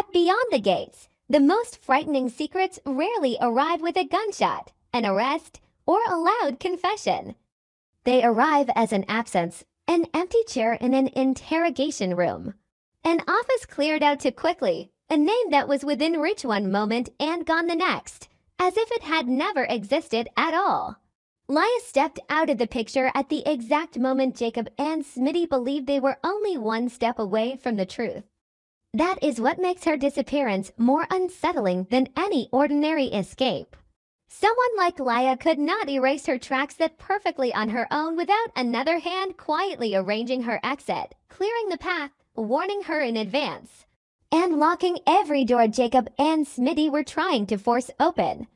But beyond the gates, the most frightening secrets rarely arrive with a gunshot, an arrest, or a loud confession. They arrive as an absence, an empty chair in an interrogation room, an office cleared out too quickly, a name that was within reach one moment and gone the next, as if it had never existed at all. Leah stepped out of the picture at the exact moment Jacob and Smitty believed they were only one step away from the truth. That is what makes her disappearance more unsettling than any ordinary escape. Someone like Leah could not erase her tracks that perfectly on her own without another hand quietly arranging her exit, clearing the path, warning her in advance, and locking every door Jacob and Smitty were trying to force open.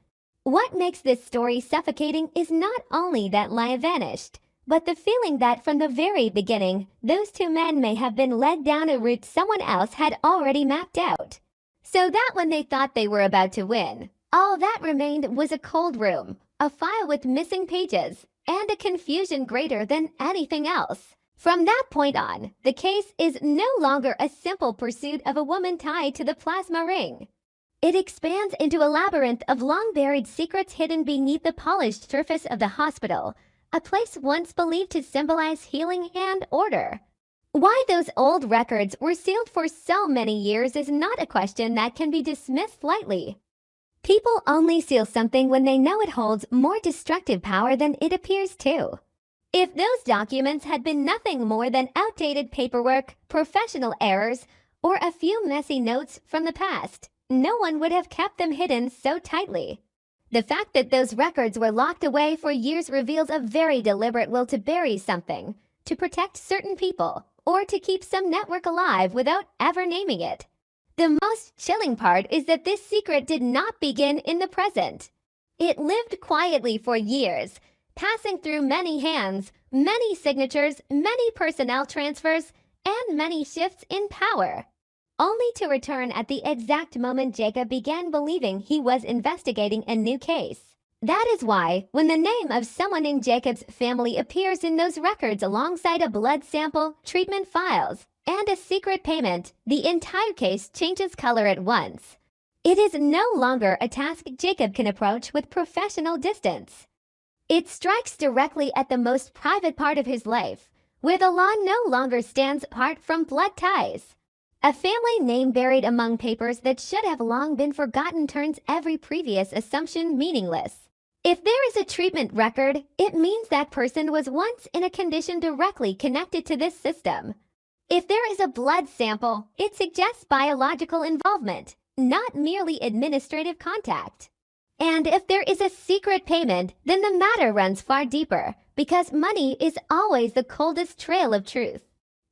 What makes this story suffocating is not only that Leah vanished, but the feeling that from the very beginning, those two men may have been led down a route someone else had already mapped out. So that when they thought they were about to win, all that remained was a cold room, a file with missing pages, and a confusion greater than anything else. From that point on, the case is no longer a simple pursuit of a woman tied to the plasma ring. It expands into a labyrinth of long-buried secrets hidden beneath the polished surface of the hospital, a place once believed to symbolize healing and order. Why those old records were sealed for so many years is not a question that can be dismissed lightly. People only seal something when they know it holds more destructive power than it appears to. If those documents had been nothing more than outdated paperwork, professional errors, or a few messy notes from the past, no one would have kept them hidden so tightly. The fact that those records were locked away for years reveals a very deliberate will to bury something, to protect certain people, or to keep some network alive without ever naming it. The most chilling part is that this secret did not begin in the present. It lived quietly for years, passing through many hands, many signatures, many personnel transfers, and many shifts in power, only to return at the exact moment Jacob began believing he was investigating a new case. That is why, when the name of someone in Jacob's family appears in those records alongside a blood sample, treatment files, and a secret payment, the entire case changes color at once. It is no longer a task Jacob can approach with professional distance. It strikes directly at the most private part of his life, where the law no longer stands apart from blood ties. A family name buried among papers that should have long been forgotten turns every previous assumption meaningless. If there is a treatment record, it means that person was once in a condition directly connected to this system. If there is a blood sample, it suggests biological involvement, not merely administrative contact. And if there is a secret payment, then the matter runs far deeper, because money is always the coldest trail of truth.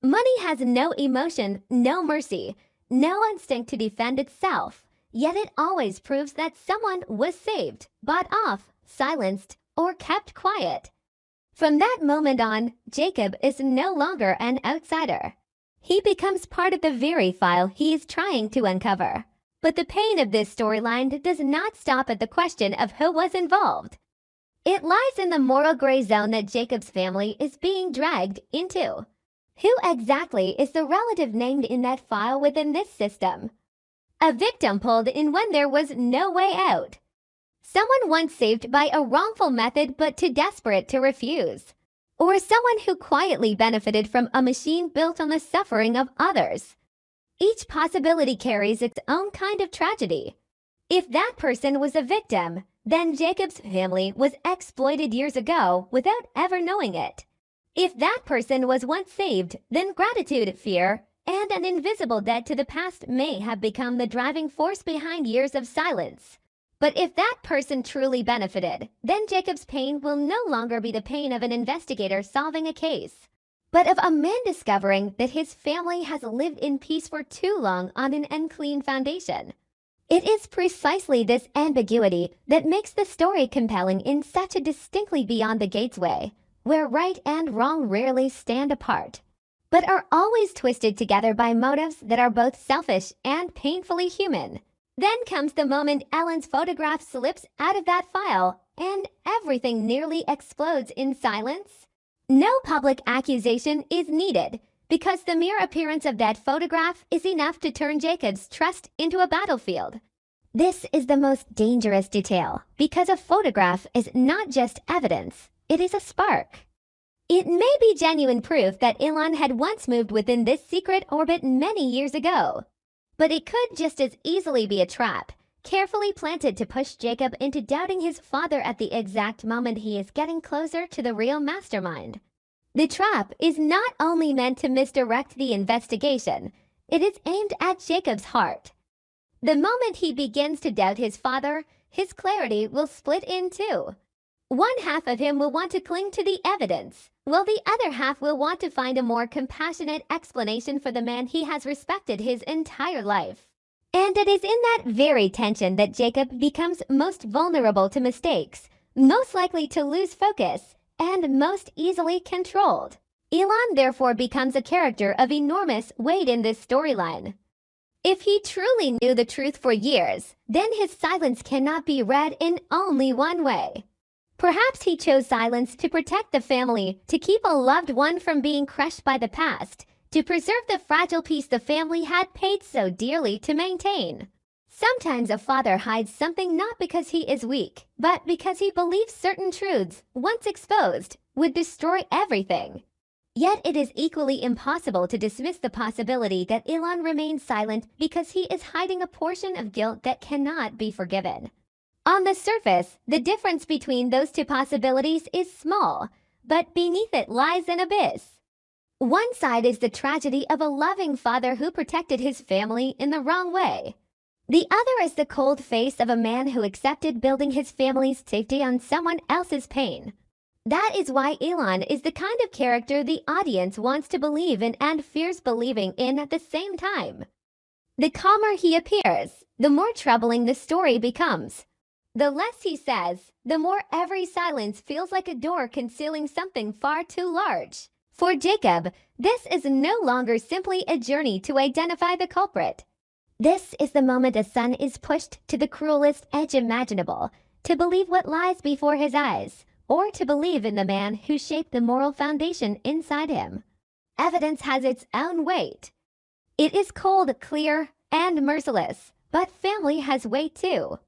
Money has no emotion, no mercy, no instinct to defend itself, yet it always proves that someone was saved, bought off, silenced, or kept quiet. From that moment on, Jacob is no longer an outsider. He becomes part of the very file he is trying to uncover. But the pain of this storyline does not stop at the question of who was involved. It lies in the moral gray zone that Jacob's family is being dragged into. Who exactly is the relative named in that file within this system? A victim pulled in when there was no way out. Someone once saved by a wrongful method but too desperate to refuse. Or someone who quietly benefited from a machine built on the suffering of others. Each possibility carries its own kind of tragedy. If that person was a victim, then Jacob's family was exploited years ago without ever knowing it. If that person was once saved, then gratitude, fear, and an invisible debt to the past may have become the driving force behind years of silence. But if that person truly benefited, then Jacob's pain will no longer be the pain of an investigator solving a case, but of a man discovering that his family has lived in peace for too long on an unclean foundation. It is precisely this ambiguity that makes the story compelling in such a distinctly beyond the gates way, where right and wrong rarely stand apart, but are always twisted together by motives that are both selfish and painfully human. Then comes the moment Ellen's photograph slips out of that file, and everything nearly explodes in silence. No public accusation is needed. because the mere appearance of that photograph is enough to turn Jacob's trust into a battlefield. This is the most dangerous detail, because a photograph is not just evidence, it is a spark. It may be genuine proof that Elon had once moved within this secret orbit many years ago. But it could just as easily be a trap, carefully planted to push Jacob into doubting his father at the exact moment he is getting closer to the real mastermind. The trap is not only meant to misdirect the investigation, it is aimed at Jacob's heart. The moment he begins to doubt his father, his clarity will split in two. One half of him will want to cling to the evidence, while the other half will want to find a more compassionate explanation for the man he has respected his entire life. And it is in that very tension that Jacob becomes most vulnerable to mistakes, most likely to lose focus, and most easily controlled. Elon therefore becomes a character of enormous weight in this storyline. If he truly knew the truth for years, then his silence cannot be read in only one way. Perhaps he chose silence to protect the family, to keep a loved one from being crushed by the past, to preserve the fragile peace the family had paid so dearly to maintain. Sometimes a father hides something not because he is weak, but because he believes certain truths, once exposed, would destroy everything. Yet it is equally impossible to dismiss the possibility that Elon remains silent because he is hiding a portion of guilt that cannot be forgiven. On the surface, the difference between those two possibilities is small, but beneath it lies an abyss. One side is the tragedy of a loving father who protected his family in the wrong way. The other is the cold face of a man who accepted building his family's safety on someone else's pain. That is why Elon is the kind of character the audience wants to believe in and fears believing in at the same time. The calmer he appears, the more troubling the story becomes. The less he says, the more every silence feels like a door concealing something far too large. For Jacob, this is no longer simply a journey to identify the culprit. This is the moment a son is pushed to the cruelest edge imaginable, to believe what lies before his eyes, or to believe in the man who shaped the moral foundation inside him. Evidence has its own weight. It is cold, clear, and merciless, but family has weight too.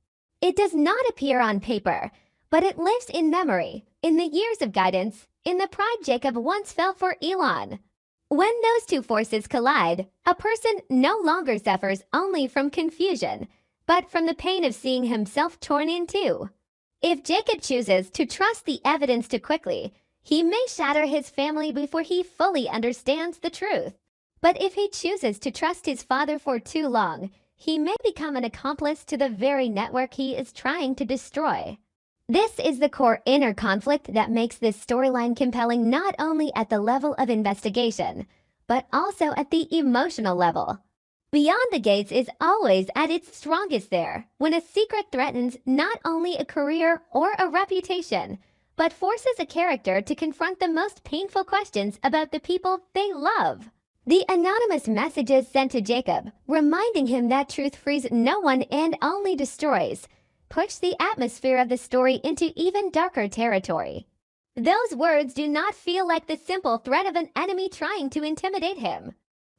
It does not appear on paper, but it lives in memory, in the years of guidance, in the pride Jacob once felt for Elon. When those two forces collide, a person no longer suffers only from confusion, but from the pain of seeing himself torn in two. If Jacob chooses to trust the evidence too quickly, he may shatter his family before he fully understands the truth. But if he chooses to trust his father for too long, he may become an accomplice to the very network he is trying to destroy. This is the core inner conflict that makes this storyline compelling not only at the level of investigation, but also at the emotional level. Beyond the Gates is always at its strongest there, when a secret threatens not only a career or a reputation, but forces a character to confront the most painful questions about the people they love. The anonymous messages sent to Jacob, reminding him that truth frees no one and only destroys, push the atmosphere of the story into even darker territory. Those words do not feel like the simple threat of an enemy trying to intimidate him.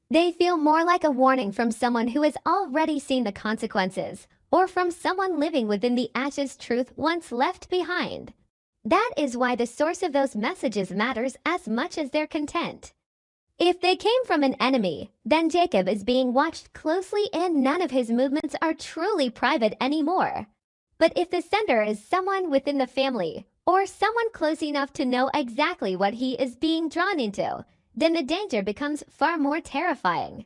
They feel more like a warning from someone who has already seen the consequences, or from someone living within the ashes truth once left behind. That is why the source of those messages matters as much as their content. If they came from an enemy, then Jacob is being watched closely and none of his movements are truly private anymore. But if the sender is someone within the family, or someone close enough to know exactly what he is being drawn into, then the danger becomes far more terrifying.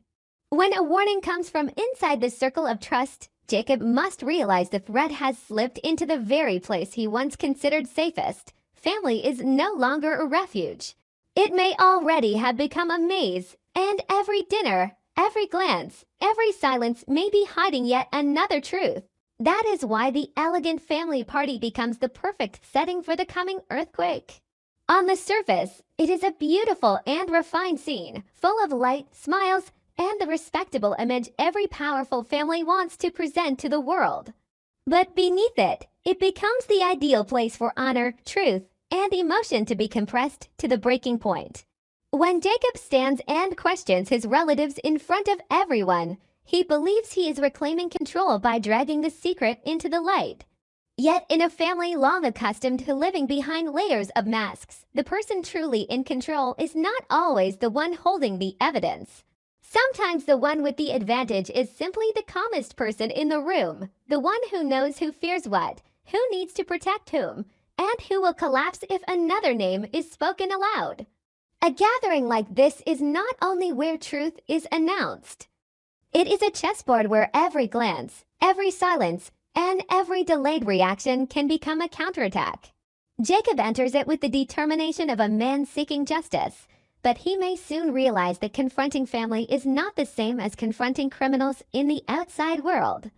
When a warning comes from inside the circle of trust, Jacob must realize the threat has slipped into the very place he once considered safest. Family is no longer a refuge. It may already have become a maze, and every dinner, every glance, every silence may be hiding yet another truth. That is why the elegant family party becomes the perfect setting for the coming earthquake. On the surface, it is a beautiful and refined scene, full of light, smiles, and the respectable image every powerful family wants to present to the world. But beneath it, it becomes the ideal place for honor, truth, and emotion to be compressed to the breaking point. When Jacob stands and questions his relatives in front of everyone, he believes he is reclaiming control by dragging the secret into the light. Yet in a family long accustomed to living behind layers of masks, the person truly in control is not always the one holding the evidence. Sometimes the one with the advantage is simply the calmest person in the room, the one who knows who fears what, who needs to protect whom, and who will collapse if another name is spoken aloud. A gathering like this is not only where truth is announced. It is a chessboard where every glance, every silence, and every delayed reaction can become a counterattack. Jacob enters it with the determination of a man seeking justice, but he may soon realize that confronting family is not the same as confronting criminals in the outside world.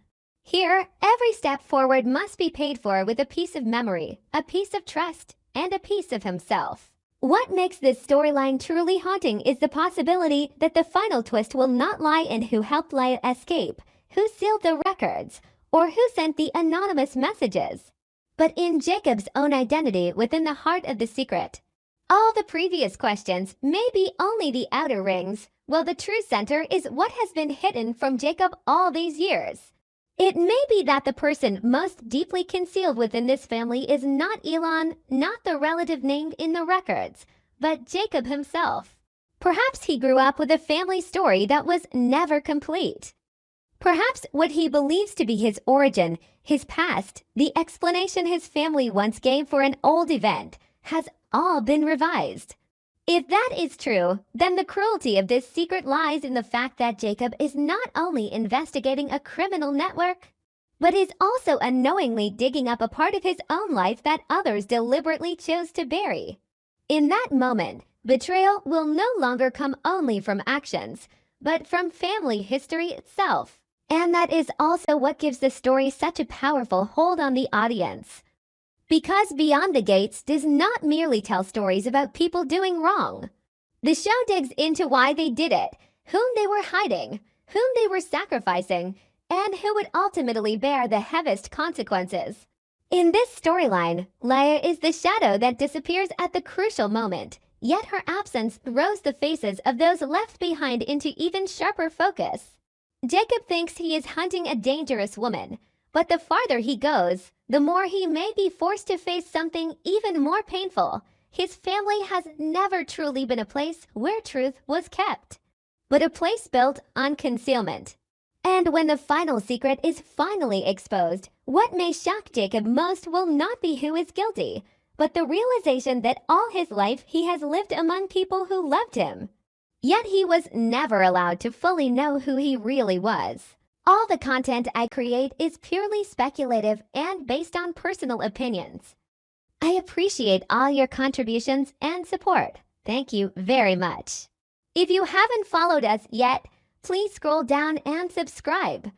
Here, every step forward must be paid for with a piece of memory, a piece of trust, and a piece of himself. What makes this storyline truly haunting is the possibility that the final twist will not lie in who helped Leia escape, who sealed the records, or who sent the anonymous messages, but in Jacob's own identity within the heart of the secret. All the previous questions may be only the outer rings, while the true center is what has been hidden from Jacob all these years. It may be that the person most deeply concealed within this family is not Elon, not the relative named in the records, but Jacob himself. Perhaps he grew up with a family story that was never complete. Perhaps what he believes to be his origin, his past, the explanation his family once gave for an old event, has all been revised. If that is true, then the cruelty of this secret lies in the fact that Jacob is not only investigating a criminal network, but is also unknowingly digging up a part of his own life that others deliberately chose to bury. In that moment, betrayal will no longer come only from actions, but from family history itself. And that is also what gives the story such a powerful hold on the audience. Because Beyond the Gates does not merely tell stories about people doing wrong. The show digs into why they did it, whom they were hiding, whom they were sacrificing, and who would ultimately bear the heaviest consequences. In this storyline, Leia is the shadow that disappears at the crucial moment, yet her absence throws the faces of those left behind into even sharper focus. Jacob thinks he is hunting a dangerous woman, but the farther he goes, the more he may be forced to face something even more painful. His family has never truly been a place where truth was kept, but a place built on concealment. And when the final secret is finally exposed, what may shock Jacob most will not be who is guilty, but the realization that all his life he has lived among people who loved him. Yet he was never allowed to fully know who he really was. All the content I create is purely speculative and based on personal opinions. I appreciate all your contributions and support. Thank you very much. If you haven't followed us yet, please scroll down and subscribe.